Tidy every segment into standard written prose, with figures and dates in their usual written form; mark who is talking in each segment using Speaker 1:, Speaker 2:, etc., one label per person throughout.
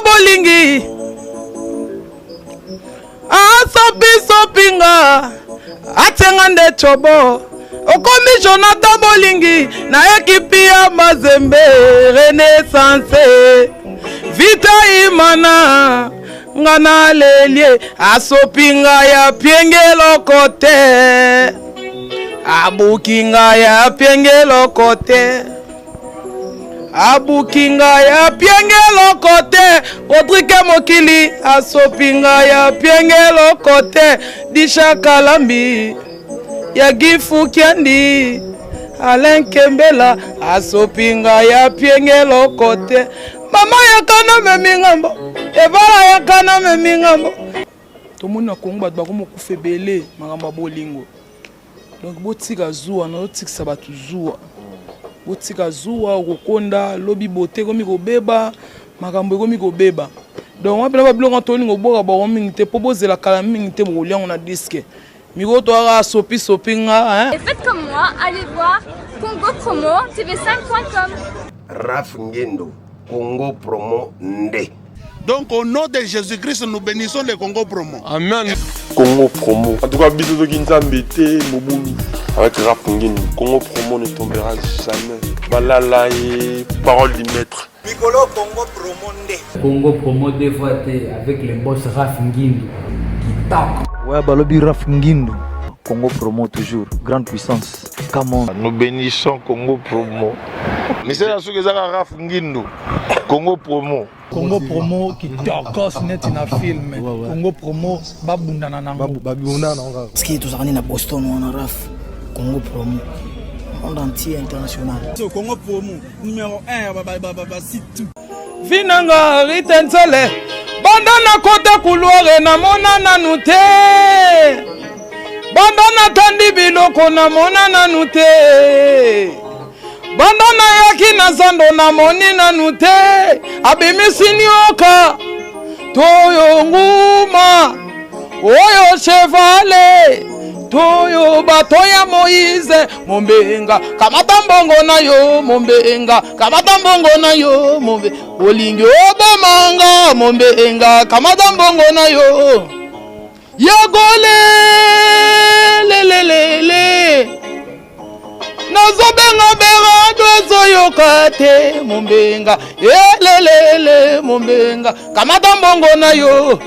Speaker 1: bolingi asopinga atenga nde chobo okomi Jonathan bolingi na ekipi ya Mazembe Renaissance vita imana ngana lelie asopinga ya piengelo kote abukinga ya piengelo kote abukinga ya piengelo kote Rodrigue Mokili asopinga ya piengelo kote Disha Kalambi ya Gifu Kiandi Alain Kembela asopinga ya piengelo kote mama ya kana memingambo ebala ya kana memingambo tomona Kongo bato bakomo kufebele makamba bolingo donc botika zuwa na otikisa bato zuwa botika zuwa okokonda lobi bote komi kobeba makambo komi kobeba donc wapela babiloko tolingo boka ba mingi te po bozela kala mingi te boliango na disque miko to ara sopinga
Speaker 2: Et faites comme moi, allez voir Congo Promo tv5.com.
Speaker 3: Raf Ngendo Congo Promo Nde.
Speaker 4: Donc au nom de Jésus-Christ, nous bénissons le Congo Promo.
Speaker 5: Amen. Congo Promo. En tout cas, bisous de Kinzambete, Mobumu. Avec Raf Ngendo, Congo Promo ne tombera jamais. Balala et parole du maître.
Speaker 3: Piccolo Congo Promo Nde.
Speaker 6: Congo Promo deux fois avec le boss Raf Ngendo qui tape.
Speaker 7: Ouais, Balobi Raf Ngendo. Congo Promo toujours, grande puissance. Come on.
Speaker 8: Nous bénissons Congo Promo. Mais c'est la chose que ça Raf Ngendo. Congo Promo.
Speaker 9: Congo Promo qui torcos net na film. Congo Promo babundana nango. Babundana nango.
Speaker 10: Parce que tous à Boston on a Raf. Congo Promo. Monde entier international.
Speaker 9: Congo Promo numéro 1 site tout.
Speaker 1: Vinanga ritensele bandana kota couloir na monana nute bandana tandi biloko na monana nute bandana yaki na zando na moni na nute abimisini oka toyo nguma oyo chevale toyo batoya Moïse mombenga kamata mbongo na yo mombenga kamata mbongo na yo mombe olingi obamanga mombenga kamata mbongo na yo yagole lelelele nazobenga bera dozo yokate mombenga elelele mombenga kamata mbongo na yo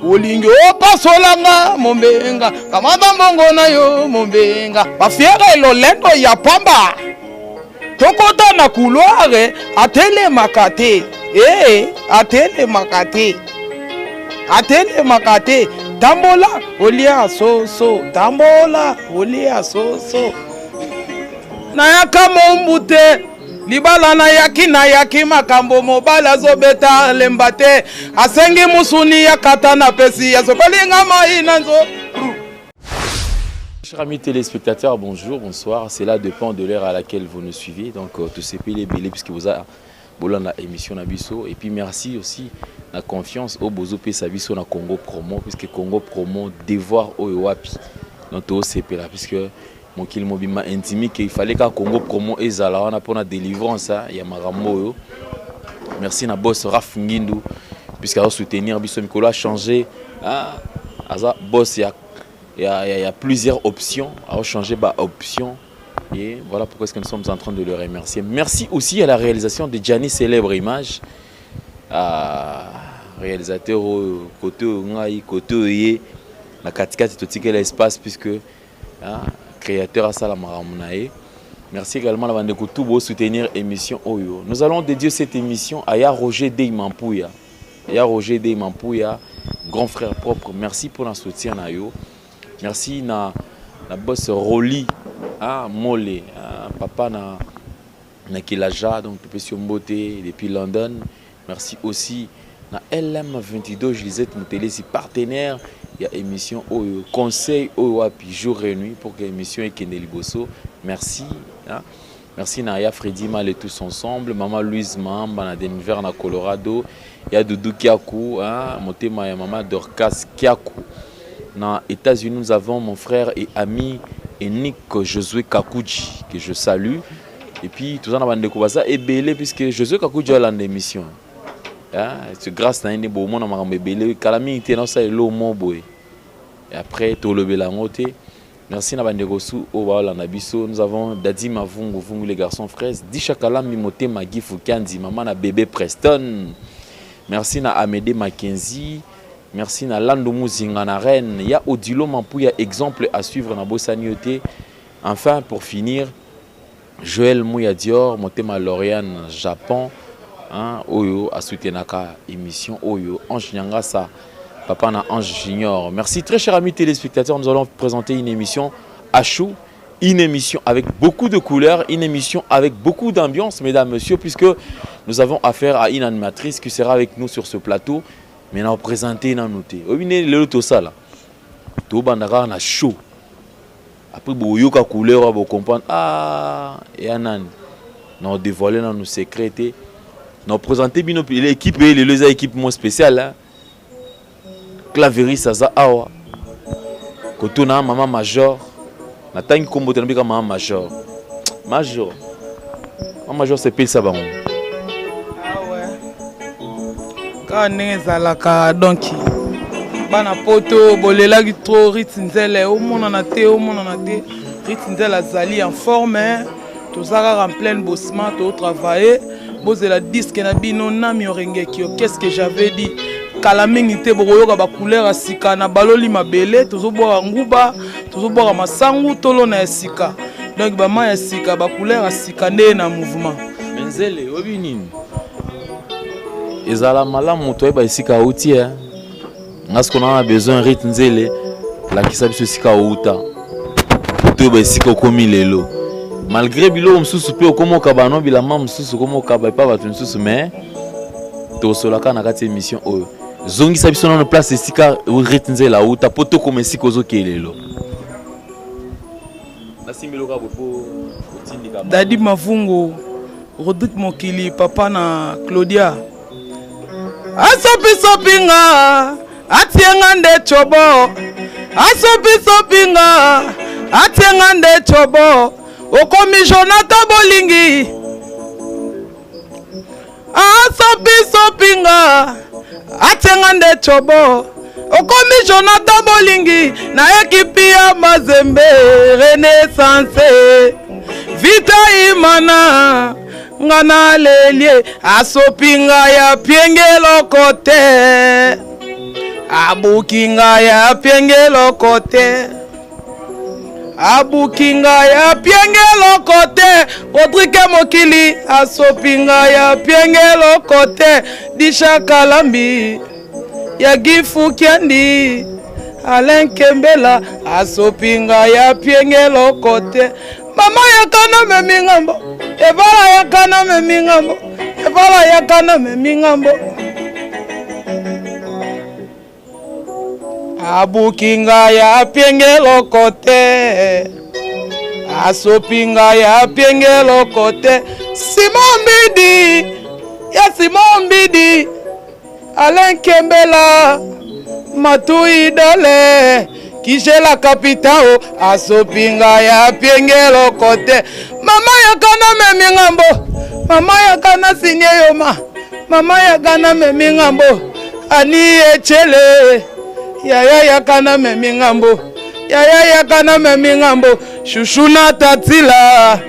Speaker 1: olingi opasolanga mombenga kamata mbongo na yo mombenga bafiere lolendo ya pamba tokota na couloir atele makate atele makate tambola olia soso tambola olia soso na yaka mombute libala na yaki makambo mobala zobeta lembate asengi musuni ya katana pesi ya sokolinga mai nanzo.
Speaker 11: Chers amis téléspectateurs, bonjour, bonsoir. C'est là dépend de l'heure à laquelle vous nous suivez. Donc tout ce pays est belé puisque vous avez la émission Nabiso. Et puis merci aussi la confiance au Bozo Sabiso na Congo Promo puisque Congo Promo devoir au Wapi. Donc tout c'est là puisque mon qu'il m'a intimé qu'il fallait qu'à Congo Promo et Zala on a pour la délivrance il y a Marambo. Merci na boss Raf Ngendo puisqu'il a soutenir Biso Mikolo a changé boss il y a plusieurs options à changer option et voilà pourquoi est-ce que nous sommes en train de le remercier. Merci aussi à la réalisation de Gianni Célèbre Image, réalisateur côté ngai côté la katikati totika l'espace puisque créateur à Salamaramunae. Merci également à la bande de pour soutenir émission Oyo. Nous allons dédier cette émission à Ya Roger Deimampuya. Ya Roger Deimampuya, grand frère propre. Merci pour le soutien na yo. Merci na boss Roli Mole papa na Kilaja donc depuis Mbote depuis London. Merci aussi na LM22 Gisette Moutélé si partenaire il y a émission Oyo conseil Oyo api jour et nuit pour que l'émission est Kendeli Bosso. Merci merci Naya Freddy Mal et tous ensemble maman Louise Mamba na Denver na Colorado il y a Doudou Kiakou motema ya maman Dorcas Kiakou. Dans les États-Unis, nous avons mon frère et ami Enik Josué Kakouji, que je salue. Et puis, tout ça, on a et belé, puisque Josué Kakouji a l'émission. C'est grâce à une bonne maman bébé kalami était dans ça et l'eau mon boy. Et après tout le belangote. Merci na bandegosu au wala na biso. Nous avons Dadi Mavungu Vungu les garçons fraises, Disha Kalami Moté Magi Fukandi, maman na bébé Preston. Merci na Amédée Mackenzie. Merci na Lando Muzinga na Rennes. Il y a Odilo Mampouya exemple à suivre na Bossanioté. Enfin pour finir Joël Mouya Dior, Motema Lauriane Japon. Oyo a soutenaka émission Oyo Ange Nyangasa papa na Ange Junior. Merci très chers amis téléspectateurs, nous allons présenter une émission à chaud, une émission avec beaucoup de couleurs, une émission avec beaucoup d'ambiance mesdames messieurs, puisque nous avons affaire à une animatrice qui sera avec nous sur ce plateau. Mais nous allons présenter une noté. Obine le tout ça là. Tout bandara na chaud. Après boyoka couleur vous comprendre et anan. Nous dévoiler nos secrets. Nous présenter l'équipe et les équipes moins spéciales. Claverie Saza Awa. Kotona maman major. Natang combo tenabika maman major. Major. Maman major c'est pile ça ba.
Speaker 1: Quand nezalaka donc bana poto bolela ki trop ritsinzele au monde na te ritsinzele zali en forme tozaka en plein bossement to travailler. Bozela disque na bino na miorengeki qu'est-ce que j'avais dit kalamingi te bokoyoka ba couleur ya sika na baloli mabele tozoboka nguba tozoboka masangu tolo na sika donc ba ma ya sika ba couleur ya sika nde na mouvement
Speaker 11: Menzele obi nini ezala malamu to ba sika outi ngas qu'on a besoin ritnzele la kisa biso sika outa to ba sika komi lelo. Malgré bilo msusu pe okomo kabano bilama msusu komo kaba pa batu msusu mais to solaka na kati émission oyo zongi sabiso na place esika retinze la uta poto comme esika ozokelelo nasimbiloka bopo otindika
Speaker 1: Dadi Mavungu Rodrigue Mokili papa na Claudia asopinga atienga nde chobo asopinga atienga nde chobo okomi Jonathan Bolingi asopinga atenga nde chobo okomi Jonathan Bolingi na ekipi ya Mazembe Renaissance Vita Imana ngana lelie asopinga ya piengelo kote abukinga ya piengelo kote abukinga ya piengelo kote Rodrigue Mokili asopinga ya piengelo kote Disha Kalambi ya Gifu Kiandi Alain Kembela asopinga ya piengelo kote mama yakana memingambo evala yakana memingambo evala yakana memingambo abukinga ya piengelo kote asopinga ya piengelo kote Simon Mbidi Alain Kembela Matui Dole Kishela Kapitao asopinga ya piengelo kote mama yakana memingambo mama yakana sinyeyoma mama yakana memingambo ani echele yaya yakana memingambo yaya yakana memingambo Shushuna Tatila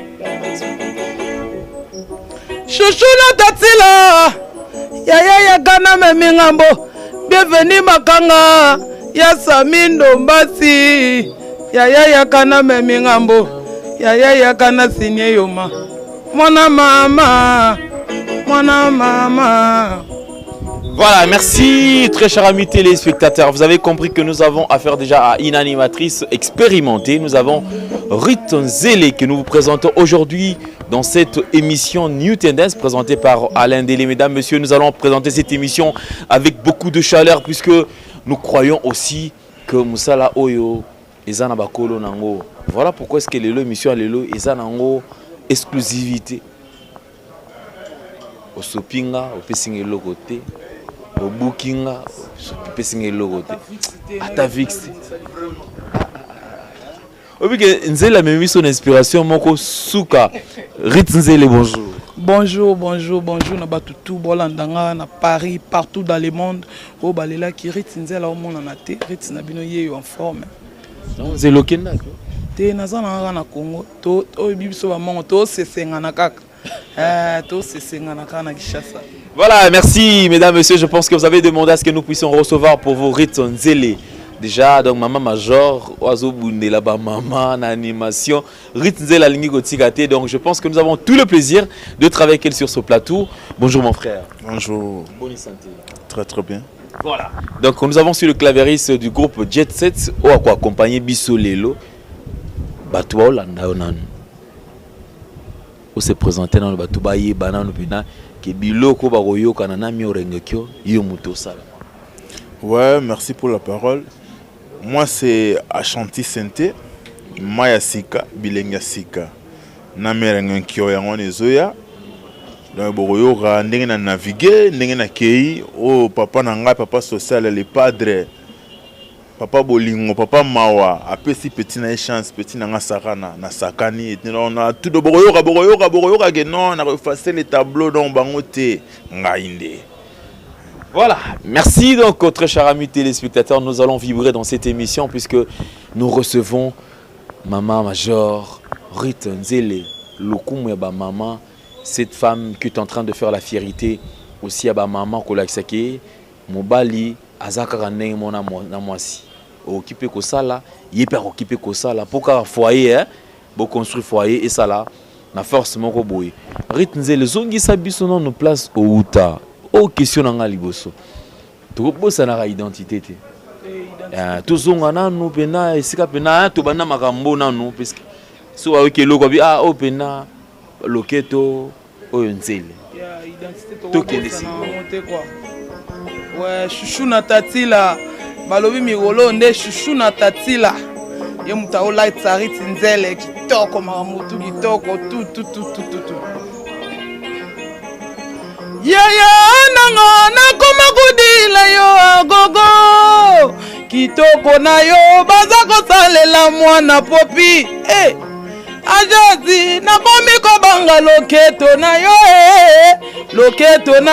Speaker 1: yaya yakana memingambo bienvenue Makanga ya Samindo Mbasi yaya yakana memingambo yaya yakana sinye yoma mwana mama.
Speaker 11: Voilà, merci très chers amis téléspectateurs. Vous avez compris que nous avons affaire déjà à une animatrice expérimentée. Nous avons Ruth Nzele que nous vous présentons aujourd'hui dans cette émission New Tendance présentée par Alain Délé. Mesdames, messieurs, nous allons présenter cette émission avec beaucoup de chaleur puisque nous croyons aussi que Moussala Oyo Ezana Bakolo Nango. Voilà pourquoi est-ce que l'émission Lelo Ezana Nango exclusivité. Au Sopinga, au Pessingelo côté. Au Bookinga, au Pessingelo côté. À ta vix. Nzela a mis son inspiration, Moko Souka. Rit Nzele, bonjour.
Speaker 1: Bonjour, bonjour, bonjour. Na batutu bolandanga na Paris, partout dans le monde. Oh balela ki ritinzela au monde na te, ritina bino ye en forme.
Speaker 11: Donc c'est lokenda ko.
Speaker 1: Te nazana na Congo, to bibiso ba mongo to sesenga na kaka. To sesenga na kana Kinshasa.
Speaker 11: Voilà, merci mesdames, messieurs. Je pense que vous avez demandé à ce que nous puissions recevoir pour vos rites Nzele. Déjà, donc maman major, oiseau boundé là-bas, maman, en animation, rites Nzele la ligne gotikate. Donc je pense que nous avons tout le plaisir de travailler avec elle sur ce plateau. Bonjour mon frère.
Speaker 8: Bonjour.
Speaker 11: Bonne santé.
Speaker 8: Très très bien.
Speaker 11: Voilà. Donc nous avons su le clavériste du groupe Jet Set, ou à quoi accompagner Bisso Lelo. Batua Olanda Onan. Où se présenter dans le Batubaye, Banano Pina, qui biloko baroyo kanana mi orengekyo, yomuto sala.
Speaker 8: Ouais, merci pour la parole. Moi, c'est Ashanti Sente, Maya Sika, Bilenga Sika. Namerengen Kyo Yangone Zoya. Donc, Boroyo, ndenge na naviguer, ndenge na kei. Oh, papa nanga, papa social, les padres. Papa Bolingo, papa Mawa. Après, si petit na chance, petit nanga Sarana, na Sakani. On a tout de Boroyo, non, on a refacé les tableaux dans Bangote. Ngainde.
Speaker 11: Voilà, merci donc très chers amis téléspectateurs, nous allons vibrer dans cette émission puisque nous recevons Maman Major, Rite Nzele, Lokumu Yaba Maman, cette femme qui est en train de faire la fierté aussi à Maman Kolakisake, Mobali, Azaka Rane Mona Namwasi, occupé ko sala, yéper occupé ko sala, pour qu'un foyer, pour construire foyer et ça là, na force moko boy. Rite Nzele, zongi sabisono nous place au Uta. Oh, question nanga liboso. Tu bossa na identité te. Tu zonga nanu pena esika pena to bana makambo nanu parce que so wa ke loko bi ah o pena loketo o Nzele.
Speaker 1: Ya identité to kende monter quoi. Ouais, chouchou na tatila. Balobi mirolo nde chouchou na tatila. Ye mutao light sarit Nzele kitoko mamutu kitoko tout. Yaya nanga nakoma kudila yo gogo kitoko na yo baza kosalela mwana popi ajazi nakomi kobanga loketo na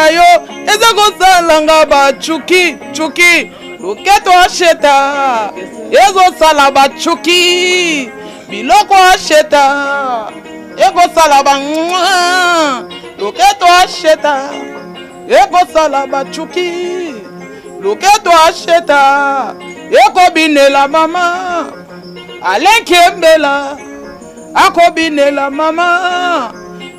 Speaker 1: yo eza kosalanga bachuki loketo asheta ezosala bachuki biloko asheta ekosala bamwa loketo asheta ekosala bachuki loketo asheta ekobinela mama alenkembela akobinela mama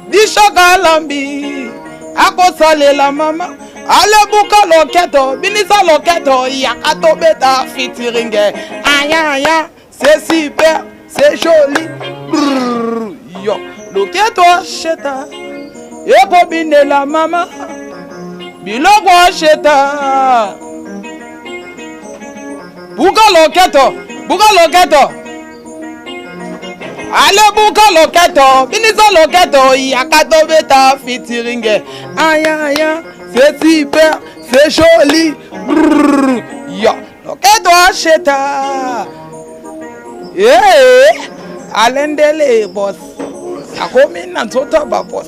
Speaker 1: dishokalambi akosalela mama alebuka loketo binisa loketo yakatobeta fitiringe aya c'est super c'est joli brrr, yo loketo asheta ekobinela mama biloko asheta buka loketo ale buka loketo binisa loketo yakatobeta fitiringe aya c'est super c'est joli brrr, yo loketo asheta alendele boss akomi na nzoto ba boss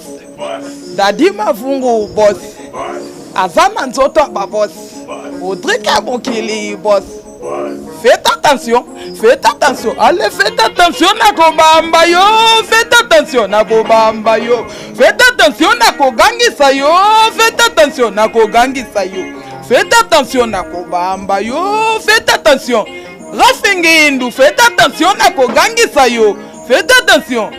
Speaker 1: dadi mafungu boss azana nzoto ba boss Audrike Mokili boss faites attention allez faites attention na kobamba yo faites attention na kobamba yo faites attention na kogangisa yo faites attention na kogangisa yo faites attention na kobamba yo faites attention Rafingindu faites attention na kogangisa yo faites attention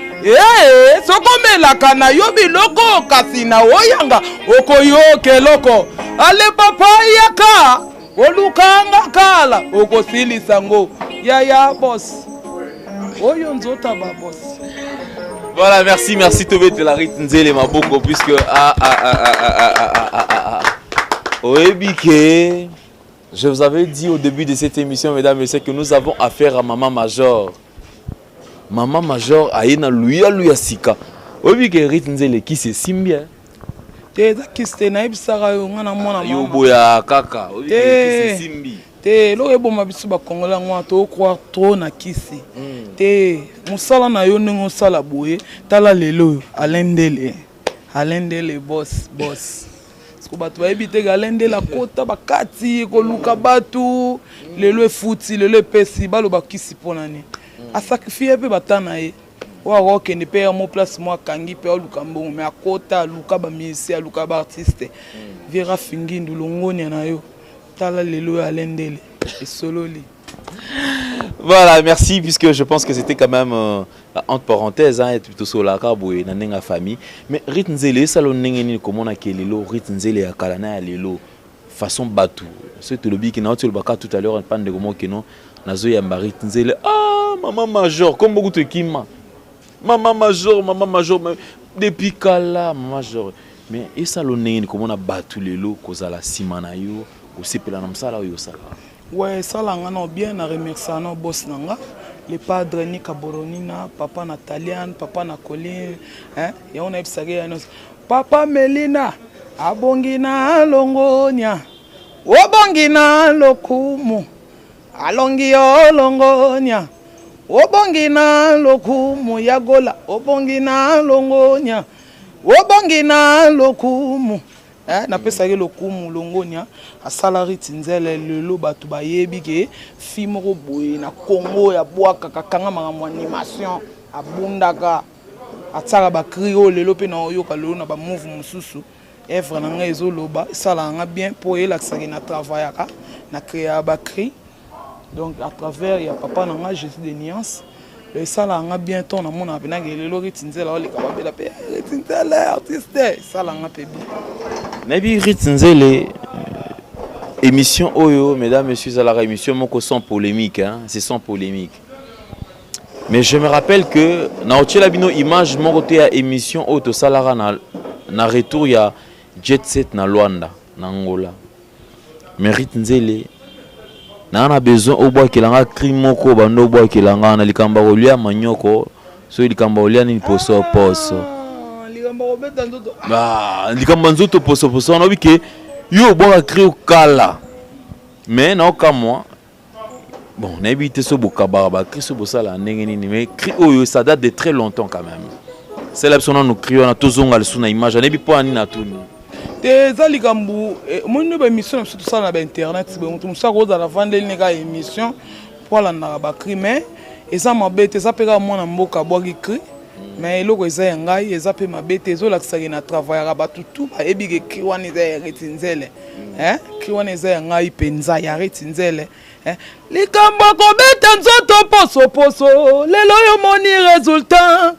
Speaker 1: sokomelaka na yo biloko kasi na oyanga okoyoke loko ale papa yaka olukanga kala okosilisa ngo yaya boss oyo nzota ba boss.
Speaker 11: Voilà, merci Tobete la Rite Nzele Maboko puisque Oebike, je vous avais dit au début de cette émission, mesdames et messieurs, que nous avons affaire à Maman Major. Maman Major aina luya sika. Oebike Rite Nzele qui se simbia.
Speaker 1: Teza kiste na ibisaka yo ngana mwana mama.
Speaker 11: Yo boya kaka. Oebike qui se simbi.
Speaker 1: Te lo ebo mabisu ba kongola ngwa to croire trop na kisi. Te musala na yo ningo sala boye tala lelo alendele. Alendele boss parce que bato bayebi te Alendele akota bakati koluka batu lelo efuti lelo epesi baloba kisi mpona nini asakrifie mpe batana ye oyo akokende mpe ya mo place mo akangi mpe aluka mbongo me akota aluka bamisie aluka baartiste Vera Fingindu longonia na yo tala lelo ya Alendele esololi.
Speaker 11: Voilà, merci, puisque je pense que c'était quand même, entre parenthèses, hein, plutôt sur la cabo et la famille. Mais Ritnzele, ça l'on n'est comme on a qui est lelo, Ritnzele à Kalana à lelo, façon batou. C'est le bi qui n'a pas le baka tout à l'heure, un pan de gomo qui non, nazo yamba Ritnzele, ah, maman major, comme beaucoup de kima. Maman major, depuis Kala, maman major. Mais et ça l'on n'est comme on a battu lelo, cause à la simana yo, aussi pe la namsala yo sala.
Speaker 1: Ouais, ça là on a bien à remercier nos boss nanga, les padres Nika Boronina, papa Natalian, papa Nacolin, hein, et on a observé papa Melina, abongina longonia, obongina lokumu, alongio longonia, obongina lokumu yagola, obongina longonia, obongina lokumu. Na pesa ke lokumu longonia asala Ritnzele lelo batu bayebi ke film ko boye na Congo ya bwaka kakanga makambo animation abundaka atsaka ba crio lelo pe na oyoka lelo na ba move mususu evre na nga ezoloba sala nga bien po elaksaki na travaillaka na créer ba cri donc à travers ya papa na nga Jésus de Nuance le sala nga bien ton na mona pena ke lelo Ritnzele ole ka ba bela pe Ritnzele artiste sala nga pe bien.
Speaker 11: Nabi Ritnzele émission Oyo, mesdames, messieurs, à la émission Moko sans polémique, hein, c'est sans polémique. Mais je me rappelle que na Ochelabino image mon côté à émission Oto Salara na retour il y a Jet Set na Luanda, na Angola. Mais Ritnzele na a besoin au bois qui langa crimoko bando bois qui langa na likamba olia manyoko so likamba olia ni poso poso. Bah, likambanzoto poso on a vu que yo bois créer kala. Mais non comme moi. Bon, on a évité ce bokababa, créer ce bossala nengeni mais cri oyo ça date de très longtemps quand même. C'est là qu'on nous crions na tozonga le suna image, on a pas ani na tout.
Speaker 1: Des alikambu, moi nous émission surtout ça na internet, bon ça rose à la vendre les émission pour la na ba cri mais et ça m'embête ça pega moi na mboka bogi cri. Mais loko eza ngai eza pe mabete zo laksaki na travail rabatu tout ba ebige kiwani za Ritnzele kiwani za ngai penza ya Ritnzele likambo ko beta nzoto poso lelo yo moni résultat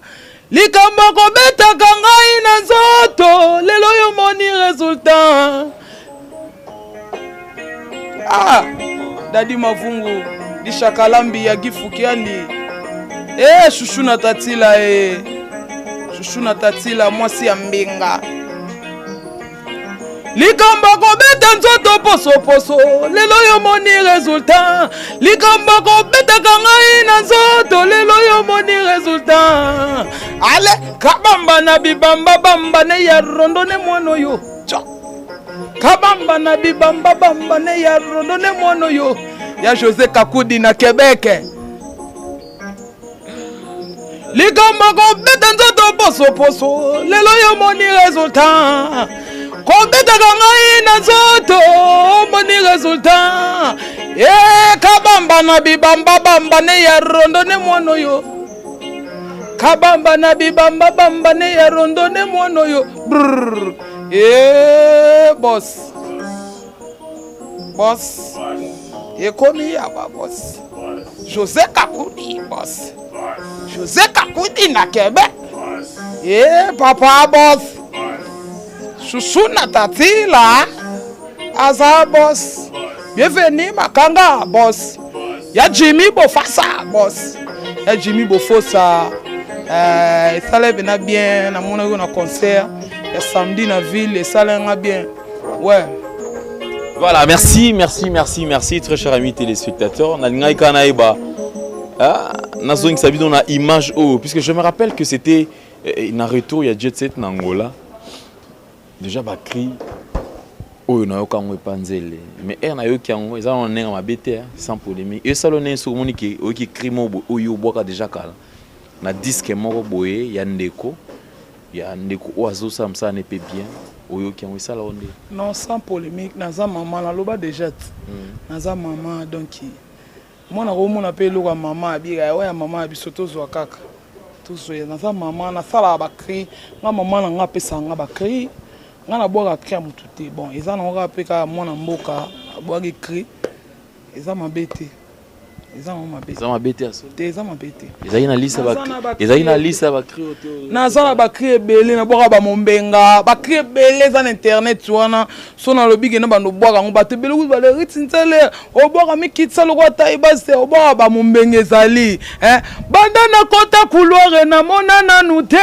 Speaker 1: likambo ko beta ngai na nzoto lelo yo moni résultat ah dadi mavungu di shakalambi ya gifukiani chouchou na tatila chouchou na tatila mwasi ya mbinga likambo ko beta nzoto poso lelo yo moni résultat likambo ko beta ngai na nzoto lelo yo moni résultat ale kabamba na bibamba bamba ne ya rondo ne mwono yo kabamba na bibamba bamba ne ya rondo ne mwono yo ya José Kakudi na Québec. Likambo ko beta nzoto poso lelo yo moni résultat ko beta ngai na nzoto moni résultat kabamba na bibamba bamba ne ya rondo ne mwono yo kabamba na bibamba bamba ne ya rondo ne mwono yo boss komi ya boss José Kakudi boss José Kakudi na Québec. Papa boss. Chouchou na tatila. Aza boss. Bienvenue Makanga boss. Ya Jimmy Bofasa boss. Ya Jimmy Bofosa. Ça lève na bien na mon na concert. Ya samedi na ville et ça lève bien. Ouais.
Speaker 11: Voilà, merci, très chers amis téléspectateurs. Nalinga Kanaïba. Nazong Sabi dans la image puisque je me rappelle que c'était un retour il y a Jet Set en Angola. Déjà ba cri na yo kango panzele mais na yo kango ils ont un ma BT sans polémique et ça l'on sur monique qui cri mo yo boka déjà kala na disque moko boye ya ndeko ya ndeko oazo ça ça n'est pas bien oyo qui ça la onde
Speaker 1: non sans polémique naza maman na loba déjà naza maman donc moi na komona pe loka maman abira ya maman abisoto zo kaka tous naza maman na sala ba cri nga maman na nga pesa nga ba cri nga na boka cri mutu te bon eza na nga pe ka mwana mboka boka cri eza mabete eza mabete aso te eza mabete
Speaker 11: eza ina lisa ba cri
Speaker 1: na sala ba cri belé na boka ba mombenga ba cri belé za na internet wana so na lobige na bando boka ngo bato belé ku ba le ritintele o boka mikitsa loko ta ibase o boka ba mombenga ezali banda na kota couloir na mona na nute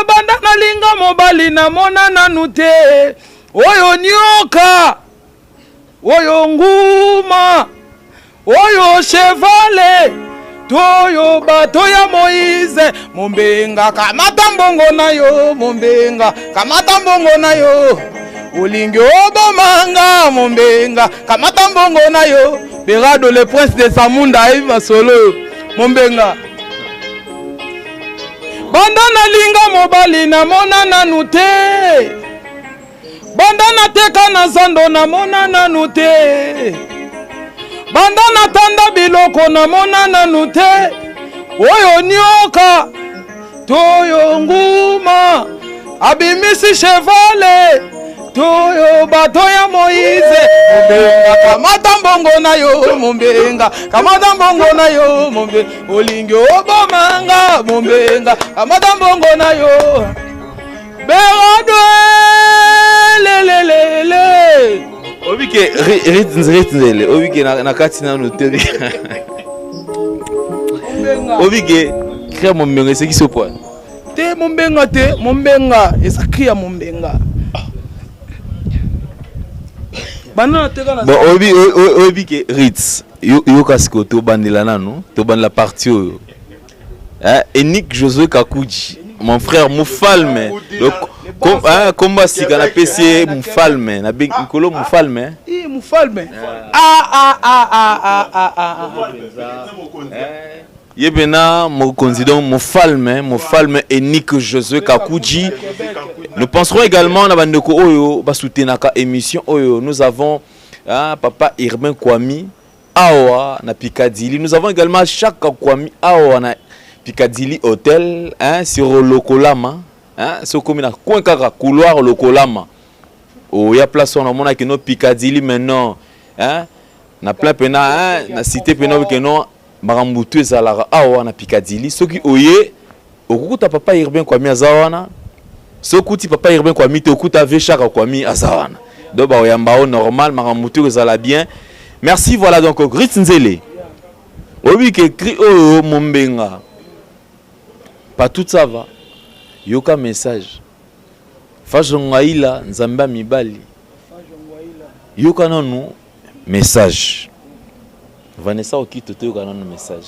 Speaker 1: banda na linga mobali na mona na nute oyo nyoka oyo nguma oyo chevale toyo bato ya Moïse mombenga kamata mbongo na yo mombenga kamata mbongo na yo olingi obomanga mombenga kamata mbongo na yo Berado le prince de Samunda Iva solo mombenga banda na linga mobali na mona na nute banda na teka na zando na mona na nute banda na tanda biloko na mona na nute oyo nyoka toyo nguma abimisi chevale toyo bato ya Moïse mombenga kamata mbongo na yo mombenga kamata mbongo na yo mombenga olingi obomanga mombenga kamata mbongo na yo Berado lelelele
Speaker 11: obike ritnzele obike na kati na notebi obike créer mombenga c'est qui se point
Speaker 1: te mombenga esakria mombenga banana teka na
Speaker 11: bon obike ritz yo kasiko to bandela nanu to bandela parti oyo Enik Josué Kakuji mon frère Moufalme combat sika na PC Moufalme na big Nkolo Moufalme
Speaker 1: Moufalme
Speaker 11: Yebena mo considérons Moufalme Enik Josué Kakuji. Nous penserons également na bandeko oyo ba soutenaka émission oyo nous avons papa Irben Kwami awa na Piccadilly. Nous avons également chaque Kwami awa na Piccadilly Hotel, sur Lokolama, c'est comme une couloir Lokolama. Oh, il y a place on a mon no Piccadilly maintenant, na plein pena, na cité pena que non, marambutu ezalara awa na Piccadilly. Ce qui oye, okuta papa Irben Kwami azawana, ce kuti papa Irben Kwami te okuta ve chaque Kwami azawana. Donc ba oyamba normal marambutu ezala bien. Merci voilà donc Gritnzele. Obi ke cri o mombenga. Pas tout ça va. Yoka message. Fajongaila nzamba mibali. Yoka nanu message. Vanessa okito to yoka nanu message.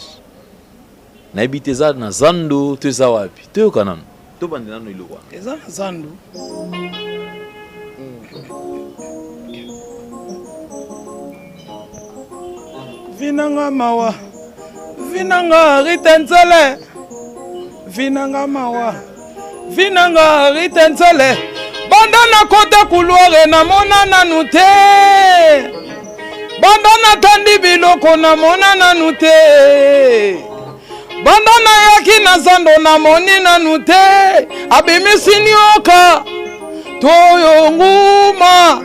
Speaker 11: Na ibiteza na zando to za wapi? To yoka nanu. To bande nanu ilokwa.
Speaker 1: Eza zando. Vinanga mawa. Vinanga ritenzele. Vinanga mawa vinanga ritenzele banda na kota couloir na mona na nute banda na tandi biloko na mona na nute banda na yaki na zando na moni na nute abimisi nyoka toyo nguma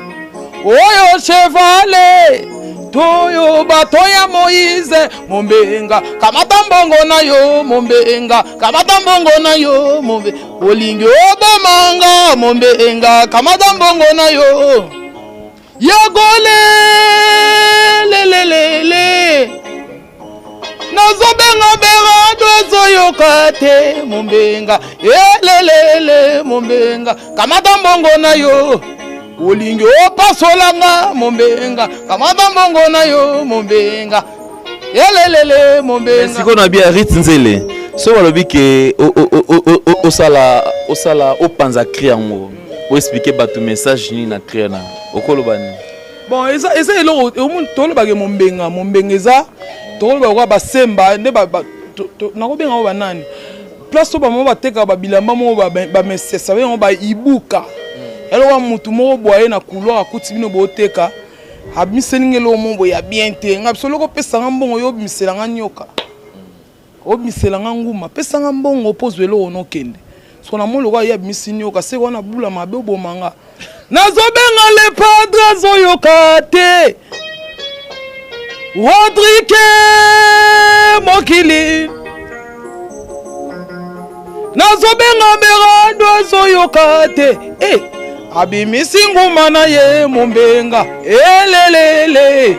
Speaker 1: oyo chevale toyo bato ya Moïse mombenga kamata mbongo na yo mombenga kamata mbongo na yo mombe olingi obomanga mombenga kamata mbongo na yo yagole lelelele nazobenga Berado zoyoka te mombenga lelelele mombenga kamata mbongo na yo olingi opasolanga mombenga kamata mbongo na yo mombenga yelelele mombenga
Speaker 11: siko na bia Ritnzele so balobi ke osala opanza kriango o expliquer bato message ni na kriana okoloba ni
Speaker 1: bon eza eloko omuntu tolobake mombenga eza toloba kwa basemba nde nakobenga o banani place to ba mo ba teka ba bilamba mo ba mesesa ba ibuka elo wa mutu mo boye na couloir akuti bino bo teka abiselingelo mo bo ya bien te ngabisolo ko pesa ngambongo yo bimisela nganyoka obimisela nganguma pesa ngambongo opozwelo ono kende so na molo kwa ya bisinyoka se wana bula mabe obomanga nazobenga le padre zoyoka te Rodrigue Mokili nazobenga berando zoyoka te abimisi nguma na ye mombenga elelele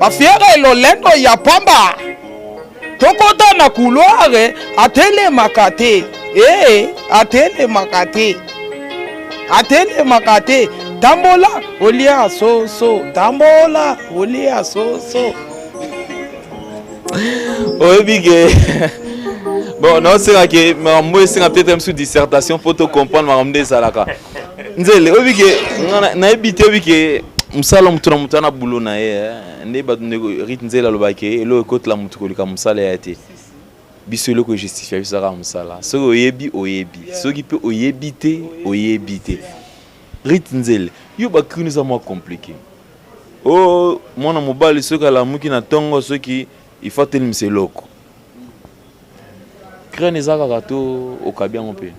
Speaker 1: bafiere lolendo ya pamba tokota na couloir atele makate atele makate tambola olia soso tambola olia soso
Speaker 11: Obige. Bon, non, c'est que moi c'est peut-être même sous dissertation pour te comprendre ma ramde salaka. Nzele obige na ebité obige musala mutuna mutana bulo na ye ne ba rit nzela lobake elo kote la mutu kolika musala yate. Bisolo ko justifie ça musala. So oyebi so qui peut oyebite. Rit nzele yo ba kuni za mo compliqué. Oh mwana mobali soka la muki na tongo soki il faut tenir c'est loco. Crane zaka gato okabia ngompe.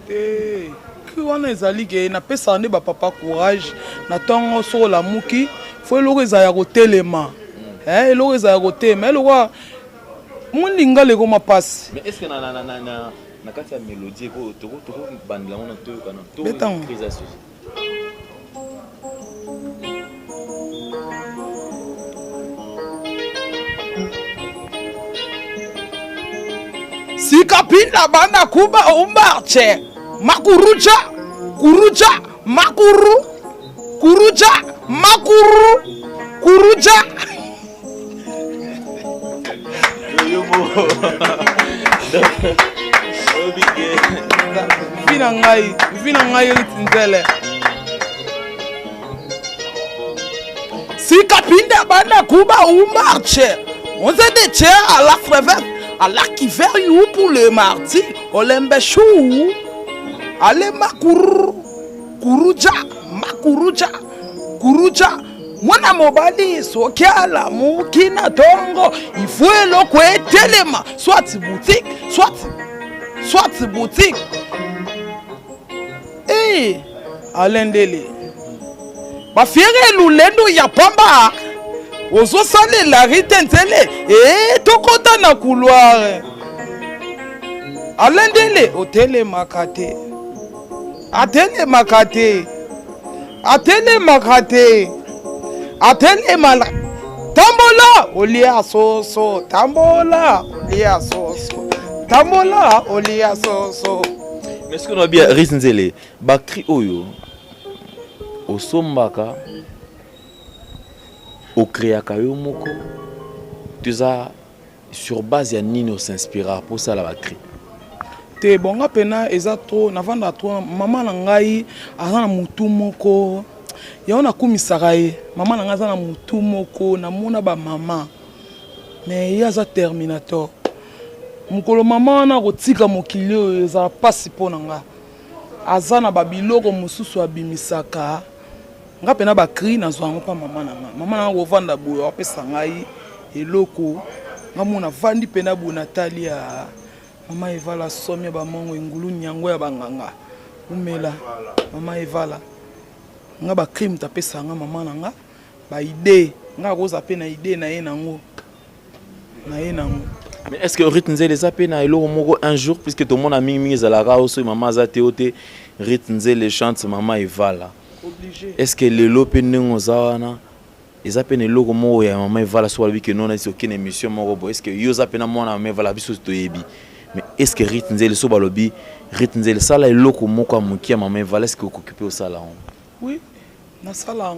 Speaker 1: Ki wana ezali ke na pesa ne ba papa courage na tongo so la muki faut le za ya kotelema. Le za ya kotema le wa muninga le ko mapasi.
Speaker 11: Mais est-ce que na kati ya mélodie ko to bandla mona to kana to prisation.
Speaker 1: Sikapinda banda kuba umbache makuruja makuru kuruja vina ngai nzele Sikapinda banda kuba umbache on se détient à la frevette à la qui veille ou pour le mardi, on l'aime chou. Allez kuruja. Mwana mobali sokiala mukina tongo. Il faut le kwe telema. Soit boutique. Alendele. Ba fiere lulendo ya pamba. Ozo sale la ritentele tokota na couloir alendele otele makate atele mala tambola olia soso
Speaker 11: mais est-ce qu'on a bien risnzele bakri oyo osombaka au créaka yo moko tuza sur base ya nini s'inspira pour ça la bakri
Speaker 1: te bonga pena eza trop navanda trop mama na ngai azana mutu moko yaona kumisaka ye mama na ngai azana mutu moko na mona ba mama mais yaza terminator mukolo mama na kotika mokili oyo eza pasi pona nga azana ba biloko mususu abimisaka nga pena ba cri na zwango pa mama na ngo vanda boyo apesa ngai eloko nga mona vandi pena bo Natalia mama evala somia ba mongo ngulu nyango ya banganga umela mama evala nga ba cri mtapesa nga mama na nga ba idée nga koza pena idée na ye nango
Speaker 11: mais est-ce que Ritnzele zapena eloko moko un jour puisque tout le monde a mingi zalaka oso mama zateote Ritnzele chante mama evala obligé. Est-ce que les lopes n'ont zawana ils appellent le logo mo ya maman vala soit lui que non est aucune émission mo est-ce que yo zapena mo na maman vala biso to yebi mais est-ce que Ritnzele so balobi Ritnzele sala le logo mo kwa mukia maman vala est-ce que occupé au salon
Speaker 1: oui na salon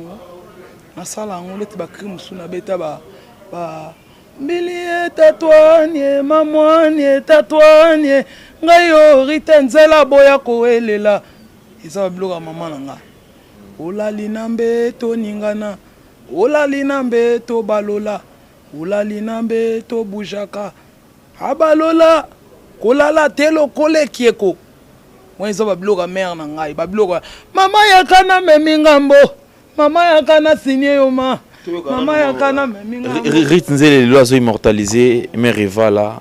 Speaker 1: leti ba crime suna beta ba Mbili tatouanye mamouanye tatouanye ngayo Ritnzele boya koelela isa bloga mama nanga olali nambe to ningana olali nambe to balola olali nambe to bujaka abalola kolala telo kole kieko moi eza babiloka mère na ngai babiloka mama yakana memi ngambo mama yakana signé yoma mama yakana memi ngambo
Speaker 11: Rit Nzele lelo azo immortaliser mes rivala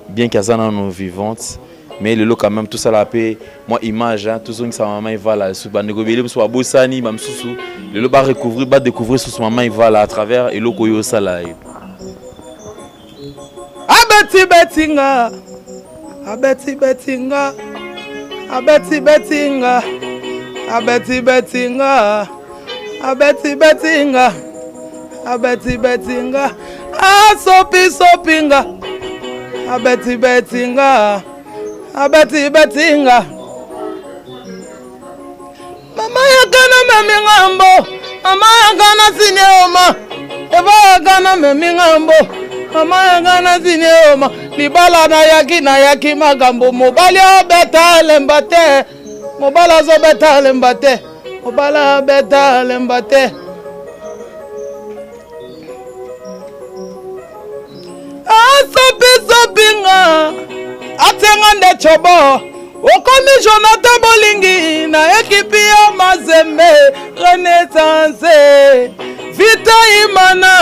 Speaker 11: bien qu'azana non vivante mais lelo quand même tout ça la paix moi image hein, tout ça sa maman ivala sous bandeko bele so abosani ba msusu lelo ba découvrir sous maman ivala à travers eloko yo sala
Speaker 1: abeti betinga abeti betinga abeti betinga abeti betinga abeti betinga abeti betinga asopi sopinga abeti betinga abeti betinga mama yakana memi ngambo mama yakana sineoma eba yakana memi ngambo mama yakana sineoma libala na yaki magambo mobali abeta lembate mobala zo beta lembate mobala beta lembate asopi sopinga atenga nde chobo okomi Jonathan Bolingi na ekipi ya Mazembe Renaissance Vita Imana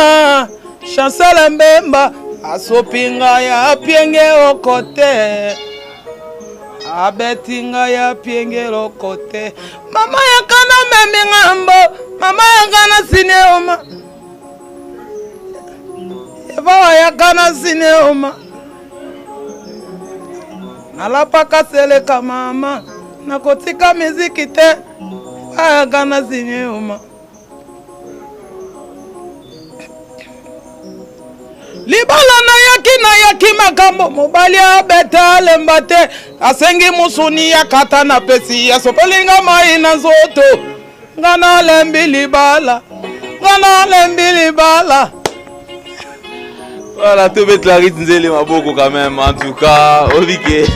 Speaker 1: Chancel Mbemba asopinga ya pienge okote abetinga ya pienge okote mama yakana memi ngambo mama yakana sineoma eva yakana sineoma nalapaka seleka mama nakotika miziki te ayakana sineoma libala na yaki makambo mobali abeta lembate asengi musuni ya kata na pesi ya sopelinga mai na zoto ngana lembi libala
Speaker 11: voilà tout bête la Rit Nzele maboko quand même en tout cas obike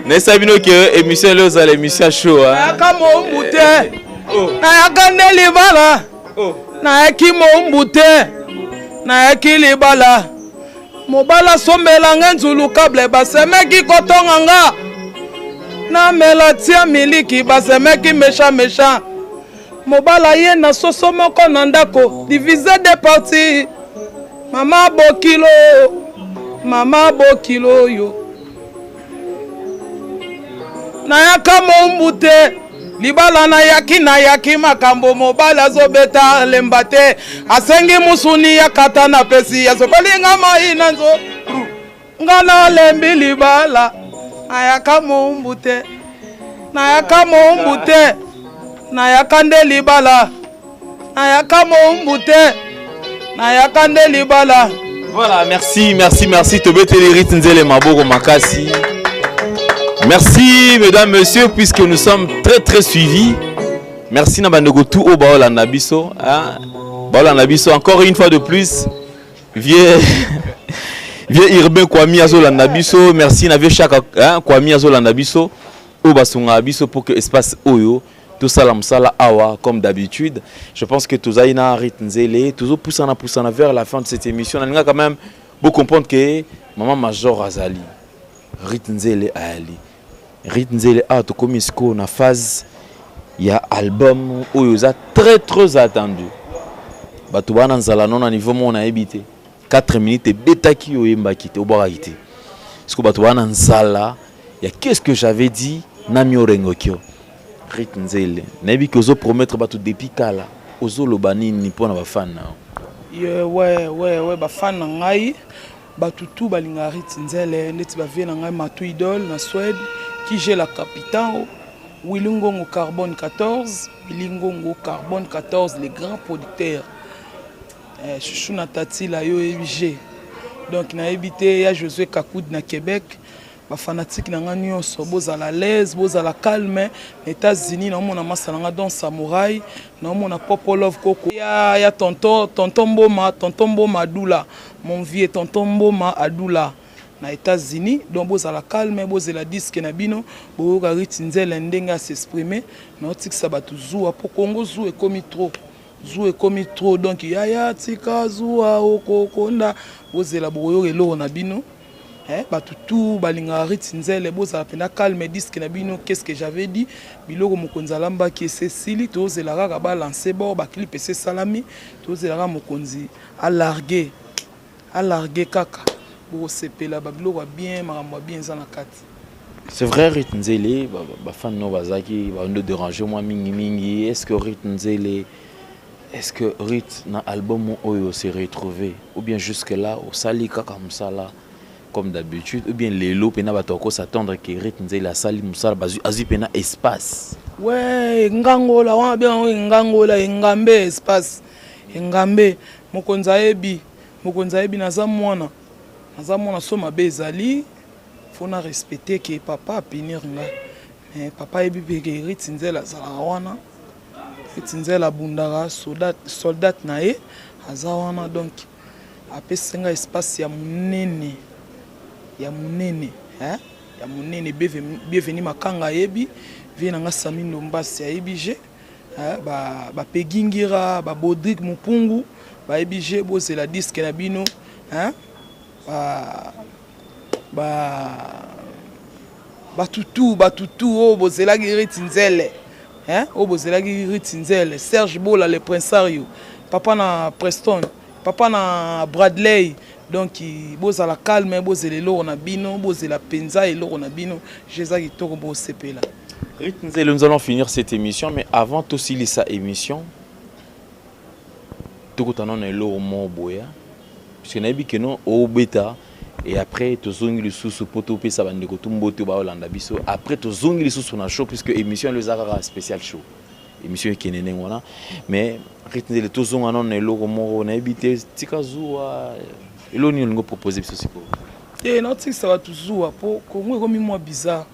Speaker 11: nesa bino que émission leo za l'émission show hein
Speaker 1: kama mbute na yakande libala na yakimo mbute na yakili bala mobala sombela ngenzulu kable basemeki kotonga nga na melatia miliki basemeki méchant mobala ye na soso moko na ndako divisé de parties mama bokilo yo na yakamo mbute libala na yaki makambo mobala zobeta lembate asengi musuni ya kata na pesi ya sokolinga mai na nzo ngana lembi libala ayaka mumbute na yakande libala ayaka mumbute na yakande libala.
Speaker 11: Voilà, merci tobeteli Rit Nzele maboko makasi. Merci mesdames, messieurs, puisque nous sommes très suivis. Merci Nabandego tout au Baola Nabiso. Baola Nabiso, encore une fois de plus. Vieux Irben Kwami Azola Nabiso. Merci Navie Chaka Kwami Azola Nabiso. Au Basunga Abiso pour que espace Oyo. Tout ça, la awa, comme d'habitude. Je pense que tout ça, Rit Nzele, toujours poussant vers la fin de cette émission. On a quand même beaucoup comprendre que Maman Major Azali, Rit Nzele Ali. Rit Nzele a tout comme na phase il y a album où il a très attendu. Batouana Nzala non à niveau mon a habité 4 minutes et bêta qui au yemba quitté au baragité. Parce que Batouana Nzala, il y a qu'est-ce que j'avais dit Nami Orengokyo. Rit Nzele, nabi que ozo promettre batu depuis kala, ozo lobani ni pona ba fan na.
Speaker 1: Ouais ba fan na ngai, batu tout balinga Rit Nzele, neti ba vie na ngai matu idole na Suède. Qui j'ai la capitale, Willingongo Carbone 14, Willingongo Carbone 14, les grands producteurs. Chouchou Natati la yo EBG. Donc na habité ya Josué Kakoud na Québec. Ba fanatique na ngani so boza la l'aise, boza la calme. États-Unis na mona masalanga dans samouraï, na mona Popolov Koko. Ya tonton Mboma Adoula, mon vieux tonton Mboma Adoula. Na États-Unis, donc boza la calme, boza la disque na bino, boza Rit Nzele ndenga s'exprimer, na otik sabatu zou, pour Congo zou et comme trop. Zou ekomi trop donc yaya tika zuwa okokonda bozela boyo eloko na bino. Batutu balinga ritinzele bozala pena calme disque na bino qu'est-ce que j'avais dit biloko mokonzi alamba ki Cécile tozela kaka ba lancer bord ba clip ese salami tozela ka mokonzi a larguer kaka bo sepela ba biloko bien makambo bien za na kati.
Speaker 11: C'est vrai Ritinzele ba fan no bazaki ba ndo déranger moi mingi est-ce que Ritinzele est-ce que Rit na album oyo s'est retrouvé ou bien jusque là au sali kaka musala comme d'habitude ou bien les lots pena batoko s'attendre que Ritinzele a sali musala bazu azu pena espace.
Speaker 1: Ouais ngangola wa bien ngangola ngambe espace ngambe mokonza ebi naza mwana soma bezali fona respecter que papa punir nga mais papa ebi peke Ritinzele azala wana Ritinzele bundara soldat na ye aza wana donc apesenga espace ya munene bienvenue makanga yebi vient nga Samindo Mbasi ya ebije ba pegingira ba Bodrik Mupungu ba ebije bozela disque na bino batutu o bozela Ritinzele bozela Ritinzele Serge Bola le Prinsario papa na Preston papa na Bradley. Donc, bozala calme, bozela eloko na bino, bozela penza eloko na bino, Jésus toko bo sepela.
Speaker 11: Ritinzele, nous allons finir cette émission, mais avant aussi sa émission, tout le temps eloko mo boya, parce que nabi que non au bêta et après to zongi le sous poto pe sa bande ko tumboto ba Holanda biso, après to zongi le sous na show puisque émission le zara spécial show. Émission qui est voilà, mais Ritinzele to zonga non eloko mo na habité tikazuwa elo ni ngo proposer biso siko
Speaker 1: not ça va toujours po Congo comme moi bizarre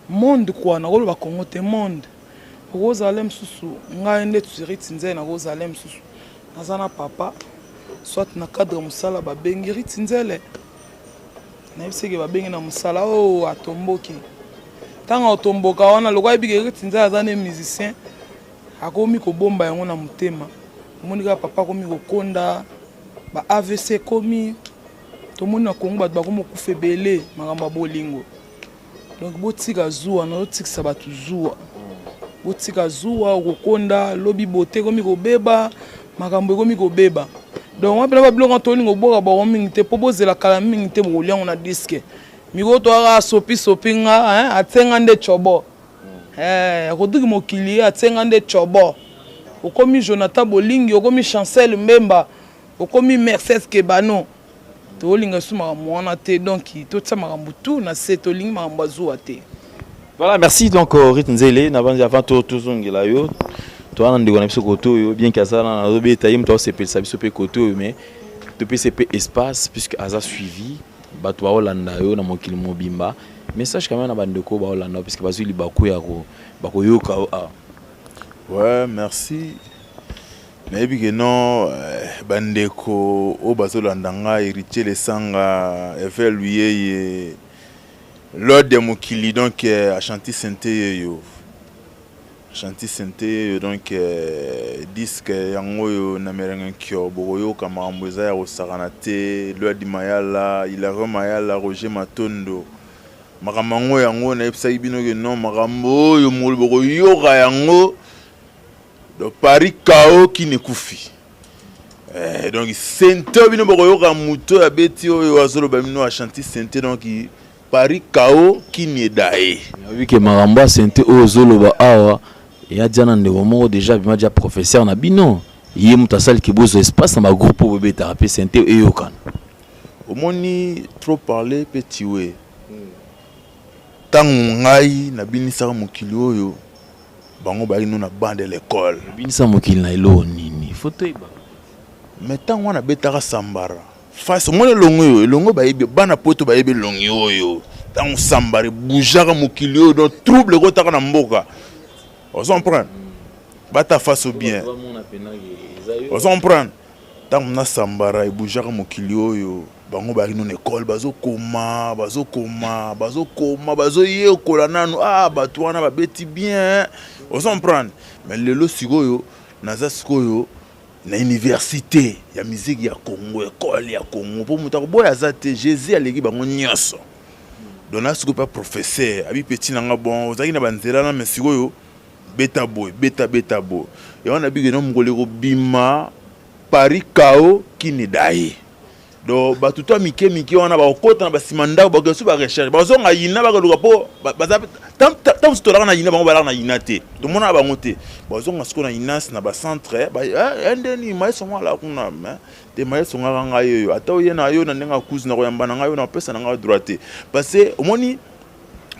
Speaker 1: monde quoi na ko ba Congo te monde Rosalem susu nga ende tu Ritinzele na Rosalem susu nazana papa soit na cadre musala ba bengi Ritinzele na biseke ba bengi na musala atomboki tanga otomboka wana lokwa bige Ritinzele azane musicien akomi ko bomba yango na mutema monika papa komi ko konda ba AVC komi to mona Kongo ba komo kufebele makamba bolingo donc botika zuwa na otikisa batu zuwa botika zuwa kokonda lobi bote komi ko beba makambo komi ko beba donc wa pela biloko toni ngo boka ba mingi te po bozela kala mingi te bo liango na disque miko to ara sopi nga atenga nde chobo akodiki mokili atenga nde chobo okomi Jonathan Bolingi okomi Chancel Mbemba okomi Mercedes Kebano to linga suma mwana te donc to tsama kambutu na seto linga mambazuwa te.
Speaker 11: Voilà, merci donc Ritinzele na banza avant tout zongela yo to ana ndiko na biso koto yo bien kasala na robeta yim to sepel sa biso pe koto mais to pe CP espace puisque aza suivi bato ba Holanda yo na mokili mobimba message quand même na bandeko ba Holanda puisque bazuli baku ya ko bakoyoka
Speaker 8: ouais merci. Mais bien non, bandeko o bazolandanga héritier les sanga évalué lors de mokili donc Ashanti Santé yo donc disque yango yo na merenga kyo boyo kama mboza ya osakana te loi di mayala il a remayala Roger Matondo makamango yango na epsa bino ke non makambo yo molbo yo ga yango de Paris Kao qui ne koufi. Donc Sente bino boko yoka muto ya beti oyo azolo bamino Ashanti Sente donc Paris Kao qui ne dae.
Speaker 11: Oui que maramba Sente ozolo ba awa ya diana ndeko moko déjà bima dia professeur na bino. Yé mutasali ki bozo espace na ba groupe bebe thérapie Sente eyokan.
Speaker 8: Omoni trop parler petit we. Tangu ngai na binisa mokili oyo bango ba ino na bande de l'école
Speaker 11: binisa mokili na elo nini photo iba
Speaker 8: metan wana betaka sambara face mona longo ba yebe bana poto ba yebe longi oyo tangu sambara boujaka mokili oyo donc trouble ko taka na mboka on comprend bata face bien on comprend tangu na sambara boujaka mokili oyo bango ba ino na école bazo koma bazo yekola nanu bato wana ba beti bien on s'en prend mais lelo sigoyo naza sikoyo na université ya musique ya Congo, école ya Congo pour muta boya azate Jésus aleki bango nyonso. Donc na sikoyo pas professeur, abi petit nanga bon, ozaki na banzela na mesikoyo beta boy. Et on a vu que nous avons bima Paris Kao qui n'est daï. Donc, tout le monde on a un côté, on a un simanda, on a une recherche. On a une tout le monde a monté. On a un centre. Parce que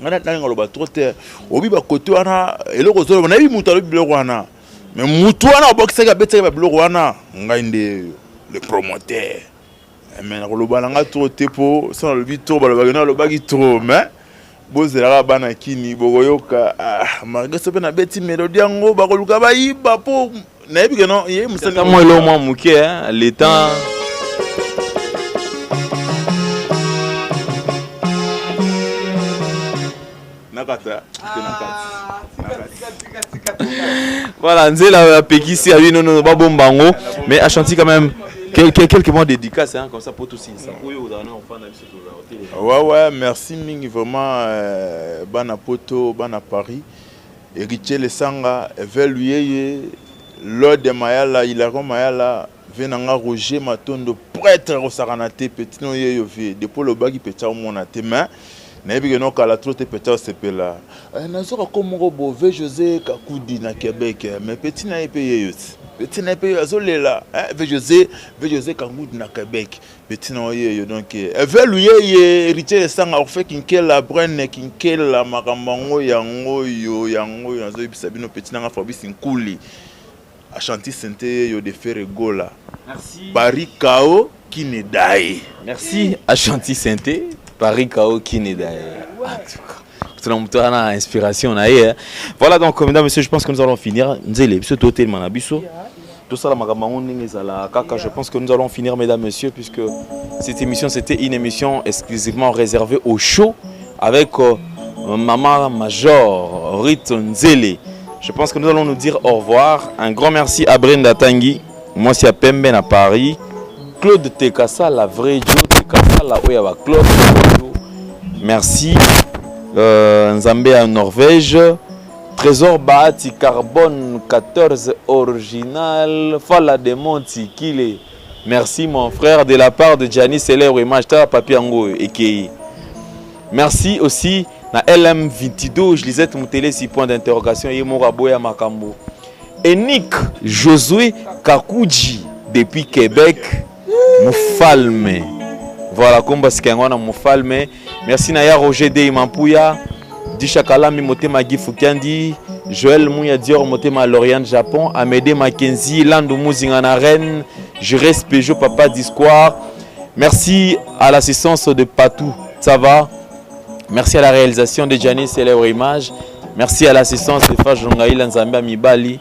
Speaker 8: on a trop terre obi ba côté wana eloko zo na bi mutu biloko wana mais mutu wana obokisa ka beteka biloko wana ngainde le promoteur mais na lo balanga trop tepo sans le bito ba lo bagi trop mais bozela bana kini bokoyoka magaso pe na beti melody yango ba koluka ba yiba po na bi que non ye musana
Speaker 11: moi lo moi muke l'état voilà, Nzela Pekisi a eu non babombango, mais a chanté quand même quelques mots dédicaces comme ça pour tous ici.
Speaker 8: Ouais, merci Ming vraiment bana poto bana Paris. Héritier le sanga évalué Lord de Mayala, Hilaron Mayala, venanga Roger Matondo prêtre au Saranate petit no yeyo vie depuis le bagi petit au monate main. Nabi no kala trop te peta sepela nazoka komoko bove José Kakudi na Québec mais petit na epeye yot petit na epeye azolela ve José Kakudi na Québec petit na yeyo donc évaluer héritier sanga fait kinkela brenne kinkela makambango yango nazo bisa bino petit na Fabrice Nkuli a chanté Santé yo de faire gola merci Paris Kao qui ne daï
Speaker 11: merci a chanté Santé Paris Kao qui n'est d'ailleurs. Inspiration. Voilà donc, mesdames et messieurs, je pense que nous allons finir. Je pense que nous allons finir, mesdames et messieurs, puisque cette émission, c'était une émission exclusivement réservée au show avec Maman Major, Rit Nzele. Je pense que nous allons nous dire au revoir. Un grand merci à Brenda Tanguy, moi c'est à Pemben à Paris. Claude Tekassa, la vraie Joe Tekassa, la Oyaba Claude. Merci. Nzambé en Norvège. Trésor Bahati Carbone 14 original. Fala de Monti Kile. Merci mon frère de la part de Gianni Célèbre et Majta Papi Ango et merci aussi na LM22. Je lisais mon télé 6 points d'interrogation. Yemora Boya Makambo. Enik Josué Kakuji depuis Québec. Moufalme. Voilà, comme parce qu'il y a un Moufalme. Merci Naya Roger de Mampouya. Dishakalami Motema Gifukandi. Joël Mouya Dior Motema Lorient Japon. Amédée Mackenzie. Landou Mouzingana Rennes. Jérès Peugeot Papa Discoire. Merci à l'assistance de Patou. Ça va. Merci à la réalisation de Gianni Célèbre Image. Merci à l'assistance de Fajongaï Lanzamba Mibali.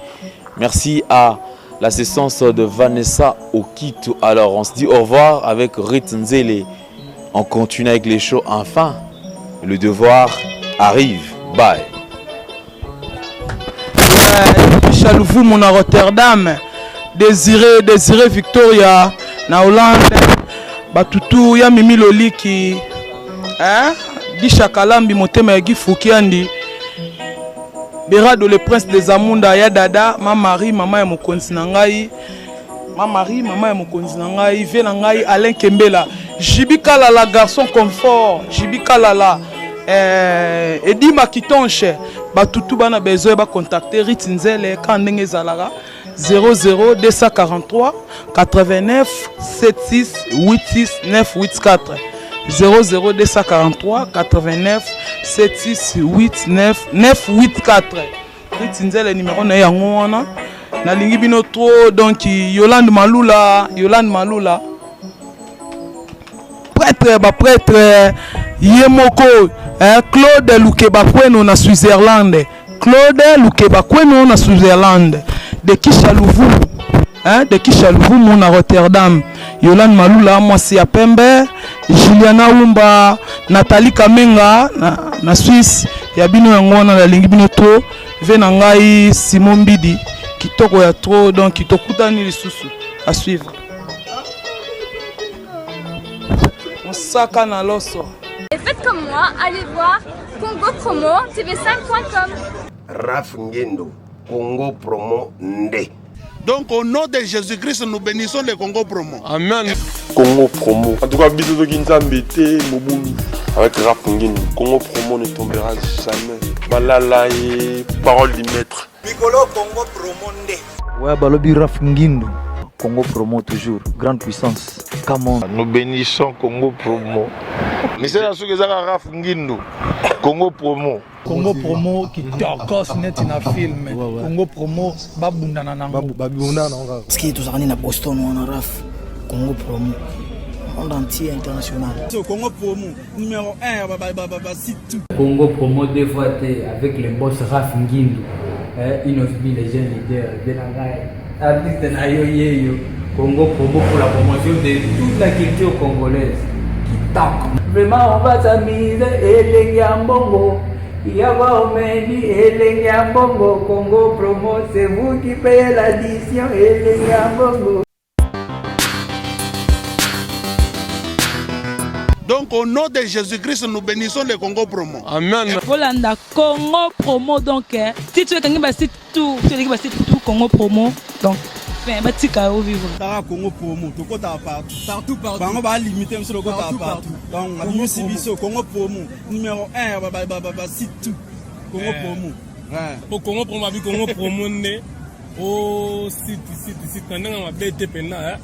Speaker 11: Merci à l'assistance de Vanessa Okito. Alors on se dit au revoir avec Rit Nzele. On continue avec les shows. Enfin, le devoir arrive. Bye.
Speaker 1: Chaloufou mon à Rotterdam. Désiré Victoria. Na Hollande. Batutu ya Mimi Loliki. Hein? Dishakalambi motema yagi Fukiandi. Berado le prince des Amunda ya dada ma mari mama ya mokonzi na ngai ma mari mama ya mokonzi na ngai ve na ngai Alain Kembela Jibika la garçon confort Jibika la Edi Makitonche batutu bana besoin ba contacter Rit Nzele ka ndenge zalara 00 243 89 76 86 984 00 243 89 76 89 984. Rit Nzele numéro na yango wana na lingi bino trop donc Yolande Malula prêtre Yemoko Claude Lukebakweno na Switzerland de Kishaluvu de Kishaluvu mon à Rotterdam. Yolande Malula moi c'est à Pembe. Juliana Umba, Nathalie Kamenga na Suisse, Yabino Yangona la lingi bino to, Venangai Simon Bidi, kitoko ya trop donc kitokutani lisusu à suivre. On saka na loso.
Speaker 2: Et faites comme moi, allez voir Congo Promo TV5.com.
Speaker 3: Raf Ngendo, Congo Promo Nde.
Speaker 4: Donc au nom de Jésus-Christ, nous bénissons le Congo Promo.
Speaker 5: Amen. Congo Promo. En tout cas, bisous de Nzambete, Mobutu. Avec Raf Ngendo, Congo Promo ne tombera jamais. Balala et parole du maître.
Speaker 3: Piccolo Congo Promo Nde.
Speaker 7: Ouais, balobi Raf Ngindu. Congo Promo toujours, grande puissance. Come on.
Speaker 8: Nous bénissons Congo Promo. Monsieur Asugezaka Raf Ngindu, Congo Promo.
Speaker 9: Congo Promo qui tokos net na film. Congo Promo babundana nango. Babundana nango.
Speaker 10: Parce que tout ça na Boston on a Raf Congo Promo. Monde entier international.
Speaker 9: Congo Promo numéro 1 site tout.
Speaker 6: Congo Promo dévoité avec les boss Raf Ngindu. Inosbi les jeunes leaders de la Gaïa. Artiste na yo Congo Promo pour la promotion de toute la culture congolaise. Qui tape. Vraiment on va s'amuser et les Yambongo. Yawa Omedi et les Yambongo. Congo Promo c'est vous qui payez l'addition et les Yambongo.
Speaker 4: Donc au nom de Jésus-Christ, nous bénissons le Congo Promo.
Speaker 1: Amen.
Speaker 12: Volanda Congo Promo donc si tu veux gagner bah c'est tout, tu veux gagner tout Congo Promo donc ben bah tika au vivre.
Speaker 9: Tara Congo Promo, tout côté partout. Bango ba limiter monsieur le côté partout. Donc on a biso Congo Promo numéro 1 bah site tout. Congo Promo. Ouais.
Speaker 13: Pour Congo Promo avec Congo Promo né au site quand on a BT pena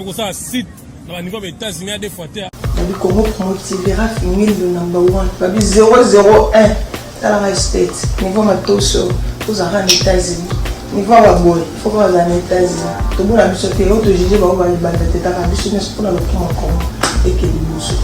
Speaker 13: pour ça site dans le niveau des États-Unis des fois
Speaker 14: Le Congo Promo TV Raf Ngindu number 1 babi 001 dans la state niveau matoso aux États-Unis niveau wa boy faut pas aux États-Unis to bona biso te auto juger ba ba ba teta ka biso ne pour la Congo et que